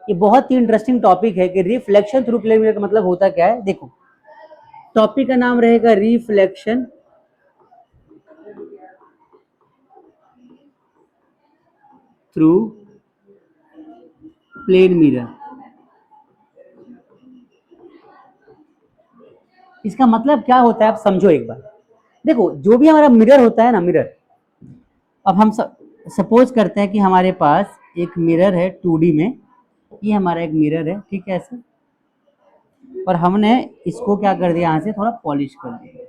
ये बहुत ही interesting topic है कि रिफ्लेक्शन थ्रू प्लेन मिरर का मतलब होता क्या है। देखो, टॉपिक का नाम रहेगा रिफ्लेक्शन थ्रू प्लेन मिरर। इसका मतलब क्या होता है आप समझो एक बार। देखो, जो भी हमारा मिरर होता है ना, मिरर, अब हम सपोज करते हैं कि हमारे पास एक मिरर है 2D में। ये हमारा एक मिरर है, ठीक है, ऐसे। और हमने इसको क्या कर दिया, यहाँ से थोड़ा पॉलिश कर दिया।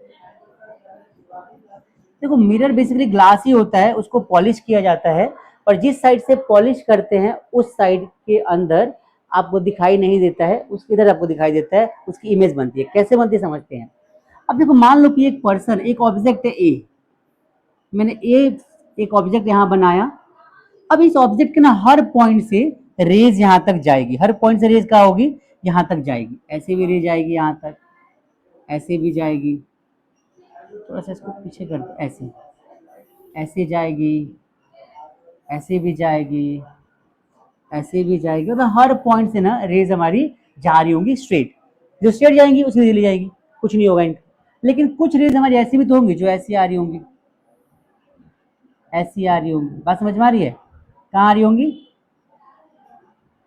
देखो, मिरर बेसिकली ग्लास ही होता है, उसको पॉलिश किया जाता है। और जिस साइड से पॉलिश करते हैं उस साइड के अंदर आपको दिखाई नहीं देता है, उसके इधर आपको दिखाई देता है, उसकी इमेज बनती है। कैसे बनती है समझते हैं। अब देखो, मान लो कि एक पर्सन, एक ऑब्जेक्ट है ए, मैंने एक ऑब्जेक्ट यहाँ बनाया। अब इस ऑब्जेक्ट के ना हर पॉइंट से रेज यहाँ तक जाएगी, हर पॉइंट से रेज क्या होगी, यहाँ तक जाएगी। ऐसे भी रेज आएगी यहाँ तक, ऐसे भी जाएगी, थोड़ा सा इसको पीछे कर दो, ऐसे ऐसे जाएगी, ऐसे भी जाएगी, ऐसे भी जाएगी। मतलब हर पॉइंट से ना रेज हमारी जा रही होंगी स्ट्रेट। जो स्ट्रेट जाएंगी उसी चली जाएगी, कुछ नहीं होगा इनका। लेकिन कुछ रेज हमारी ऐसी भी तो होंगी जो ऐसी आ रही होंगी, ऐसी आ रही होंगी। बात समझ में आ रही है? कहाँ आ रही होंगी?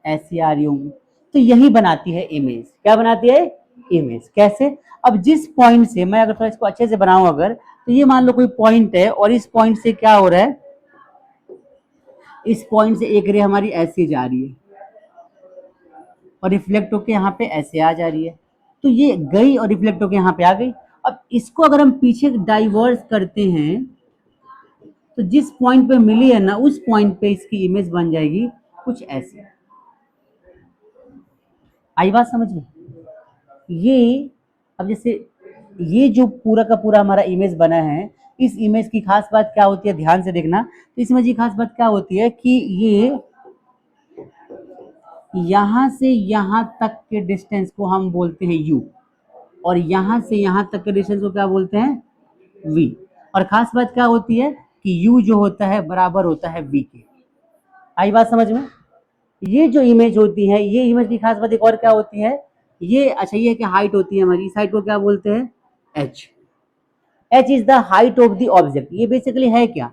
ऐसी आ रही होंगी। तो यही बनाती है इमेज। क्या बनाती है? इमेज। कैसे? अब जिस पॉइंट से मैं अगर थोड़ा इसको अच्छे से बनाऊं अगर, तो ये मान लो कोई पॉइंट है और इस पॉइंट से क्या हो रहा है, इस पॉइंट से एक रे हमारी ऐसे जा रही है और रिफ्लेक्ट होके यहाँ पे ऐसे आ जा रही है। तो ये गई और रिफ्लेक्ट होके यहाँ पे आ गई। अब इसको अगर हम पीछे डाइवर्स करते हैं तो जिस पॉइंट पे मिली है ना, उस पॉइंट पे इसकी इमेज बन जाएगी कुछ ऐसे। आई बात समझ में? ये अब जैसे ये जो पूरा का पूरा हमारा इमेज बना है, इस इमेज की खास बात क्या होती है, ध्यान से देखना। तो इस इमेज की खास बात क्या होती है कि ये यहां से यहां तक के डिस्टेंस को हम बोलते हैं u, और यहां से यहां तक के डिस्टेंस को क्या बोलते हैं, v। और खास बात क्या होती है कि u जो होता है बराबर होता है v के। आई बात समझ में? ये जो इमेज होती है, ये इमेज की खास बात एक और क्या होती है, ये अच्छा ये कि हाइट होती है हमारी, इस हाइट को क्या बोलते हैं, h। h is the height of the object. ये बेसिकली है क्या,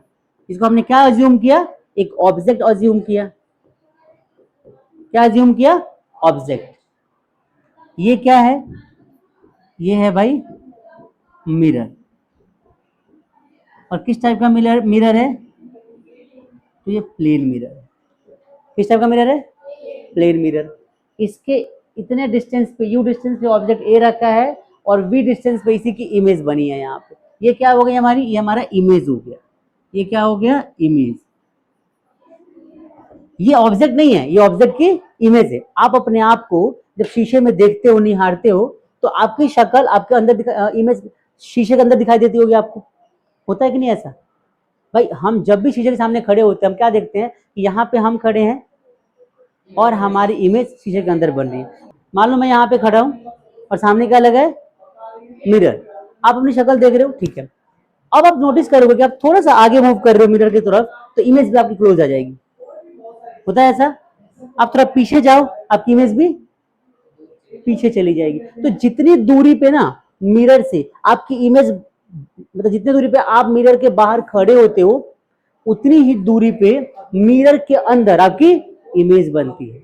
इसको हमने क्या अज्यूम किया, एक ऑब्जेक्ट अज्यूम किया। क्या अज्यूम किया? ऑब्जेक्ट। ये क्या है, ये है भाई मिरर। और किस टाइप का मिरर मिरर है, तो ये प्लेन मिरर है। किस टाइप का मिरर है? Plane mirror. इसके इतने डिस्टेंस पे, यू डिस्टेंस पे ऑब्जेक्ट ए रखा है और वी डिस्टेंस पे इसी की इमेज बनी है यहाँ पे। ये क्या हो गई हमारी, ये हमारा इमेज हो गया। ये क्या हो गया, इमेज। ये ऑब्जेक्ट नहीं है, ये ऑब्जेक्ट की इमेज है। आप अपने आप को जब शीशे में देखते हो, निहारते हो, तो आपकी शक्ल आपके अंदर इमेज शीशे के अंदर दिखाई देती होगी आपको। होता है कि नहीं ऐसा? भाई हम जब भी शीशे के सामने खड़े होते हैं, हम क्या देखते हैं कि यहाँ पे हम खड़े हैं और हमारी इमेज शीशे के अंदर बन रही है। मान लो मैं यहाँ पे खड़ा हूँ और सामने क्या लगा है, मिरर। आप अपनी शक्ल देख रहे हो, ठीक है। अब आप नोटिस करोगे कि आप थोड़ा सा आगे मूव कर रहे हो मिरर की तरफ, तो इमेज भी आपकी क्लोज आ जाएगी। होता है ऐसा? आप थोड़ा पीछे जाओ, आपकी इमेज भी पीछे चली जाएगी। तो जितनी दूरी पे ना मिरर से आपकी इमेज, मतलब जितनी दूरी पे आप मिरर के बाहर खड़े होते हो, उतनी ही दूरी पे मिरर के अंदर आपकी इमेज बनती है।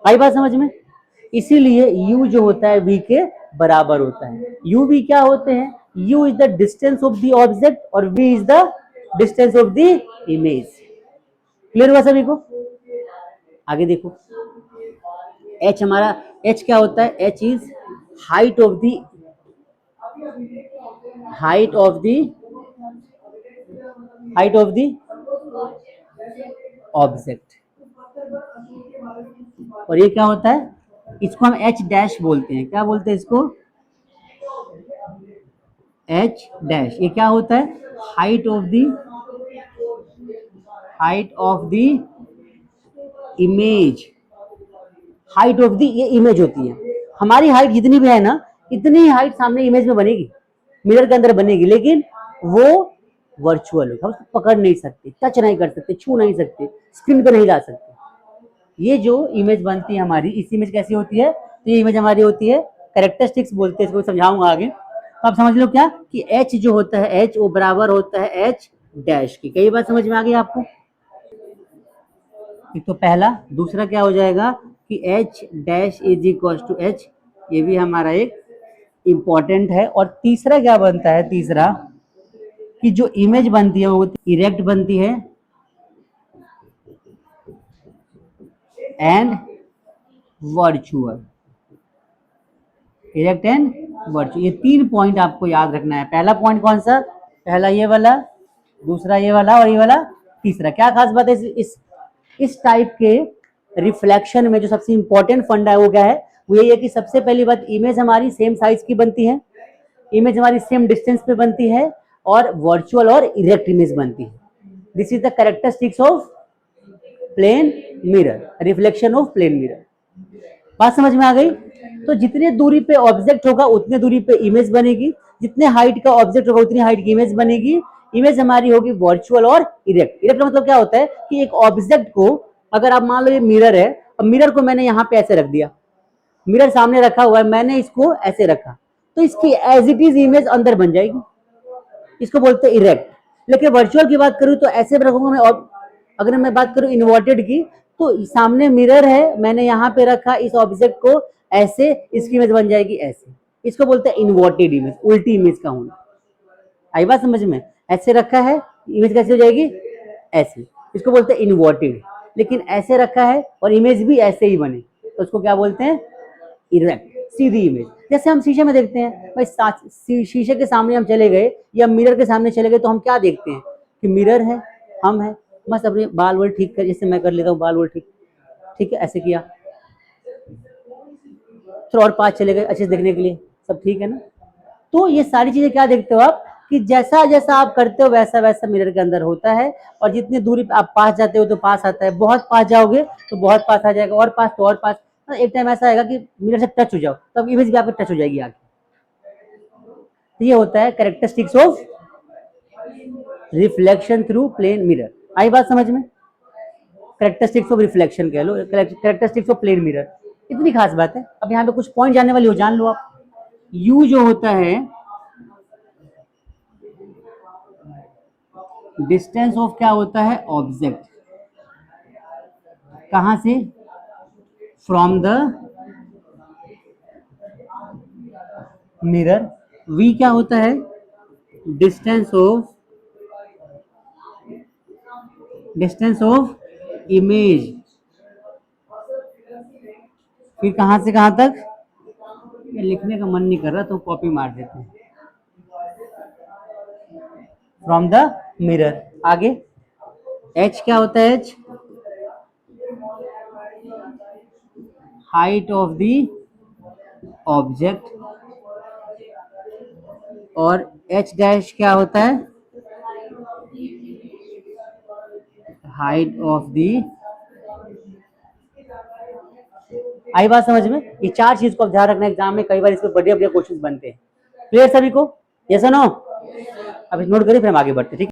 आई बात समझ में? इसीलिए u जो होता है v के बराबर होता है। u v क्या होते हैं, u is the distance of the object और v is the distance of the image. Clear हुआ सभी को? आगे देखो, h हमारा, h क्या होता है, h is height of the, height of the, height of the object. और ये क्या होता है, इसको हम h डैश बोलते हैं। क्या बोलते हैं इसको, h डैश। ये क्या होता है, height of the, height of the image. Height of the, ये इमेज होती है। हमारी हाइट जितनी भी है ना, इतनी हाइट सामने इमेज में बनेगी, मिरर के अंदर बनेगी, लेकिन वो वर्चुअल होगा। हम उसको पकड़ नहीं सकते, टच नहीं कर सकते, छू नहीं सकते, स्क्रीन पे नहीं ला सकते। ये जो इमेज बनती है हमारी, इस इमेज कैसी होती है, तो ये इमेज हमारी होती है कैरेक्टरिस्टिक्स बोलते हैं, इसको समझाऊंगा आगे। तो आप समझ लो क्या कि एच जो होता है, एच वो बराबर होता है एच डैश की। कई बार समझ में आ गई आपको? एक तो पहला, दूसरा क्या हो जाएगा कि H dash is equal to H, ये भी हमारा एक इंपॉर्टेंट है। और तीसरा क्या बनता है, तीसरा कि जो इमेज बनती है वो इरेक्ट बनती है and virtual. Erect and virtual, ये 3 पॉइंट आपको याद रखना है। पहला पॉइंट कौन सा? पहला ये वाला, दूसरा ये वाला, और ये वाला तीसरा। क्या खास बात है इस टाइप के रिफ्लेक्शन में? जो सबसे इंपॉर्टेंट फंडा है वो क्या है, वो यही है कि सबसे पहली बात, इमेज हमारी सेम साइज की बनती है, इमेज हमारी सेम डिस्टेंस पे बनती है, और वर्चुअल और इरेक्ट इमेज बनती है। This is the characteristics of plane mirror, reflection of plane mirror. बात समझ में आ गई? तो जितने दूरी पे ऑब्जेक्ट होगा उतने दूरी पे इमेज बनेगी, जितने हाइट का ऑब्जेक्ट होगा उतनी हाइट की इमेज बनेगी। इमेज हमारी होगी वर्चुअल और इरेक्ट। इरेक्ट मतलब क्या होता है कि एक ऑब्जेक्ट को, अगर आप मान लो ये मिरर है, और मिरर को मैंने यहाँ पे ऐसे रख दिया, मिरर सामने रखा हुआ है, मैंने इसको ऐसे रखा, तो इसकी एज इट इज इमेज अंदर बन जाएगी, इसको बोलते हैं इरेक्ट। लेकिन वर्चुअल की बात करूं तो ऐसे रखूंगा मैं, और अगर मैं बात करूं इन्वर्टेड की, तो सामने मिरर है, मैंने यहाँ पे रखा इस ऑब्जेक्ट को ऐसे, इसकी इमेज बन जाएगी ऐसे। इसको बोलते हैं इन्वर्टेड इमेज, उल्टी इमेज का होना। आई बात समझ में? ऐसे रखा है, इमेज कैसे हो जाएगी? ऐसे। इसको बोलते हैं इन्वर्टेड। लेकिन ऐसे रखा है और इमेज भी ऐसे ही बने, तो उसको क्या बोलते हैं? इरेक्ट, सीधी इमेज। जैसे हम शीशे में देखते हैं भाई, शीशे के सामने हम चले गए या मिरर के सामने चले गए, तो हम क्या देखते हैं कि मिरर है, हम है, बस अपने बाल वाल ठीक कर, जैसे मैं कर लेता हूँ बाल वाल ठीक, ठीक है, ऐसे किया, थोड़ा और पास चले गए अच्छे से देखने के लिए, सब ठीक है ना? तो ये सारी चीजें क्या देखते हो आप कि जैसा जैसा आप करते हो वैसा वैसा मिरर के अंदर होता है। और जितनी दूरी पे आप पास जाते हो तो पास आता है, बहुत पास जाओगे तो बहुत पास आ जाएगा, और पास तो और पास। एक टाइम ऐसा आएगा कि मिरर से टच हो जाओ, तब इमेज भी आपको टच हो जाएगी आगे। तो ये होता है characteristics of reflection through plane mirror. आई बात समझ में? कैरेक्टरिस्टिक्स ऑफ रिफ्लेक्शन कह लो, कैरेक्टरिस्टिक्स ऑफ प्लेन मिरर, इतनी खास बात है। अब यहाँ पे कुछ पॉइंट जानने वाली हो, जान लो आप। यू जो होता है डिस्टेंस ऑफ क्या होता है? ऑब्जेक्ट, कहां से? From the mirror. वी क्या होता है? Distance of image. फिर कहां से कहां तक? ये लिखने का मन नहीं कर रहा तो कॉपी मार देते हैं। From the mirror. आगे एच क्या होता है? H height of the object. और एच डैश क्या होता है? Height of the. आई बात समझ में? ये 4 चीज को ध्यान रखना, एग्जाम में कई बार इसमें बढ़िया बढ़िया क्वेश्चन बनते हैं। क्लियर सभी को? यस और नो? अब नोट करिए, फिर हम आगे बढ़ते हैं, ठीक है?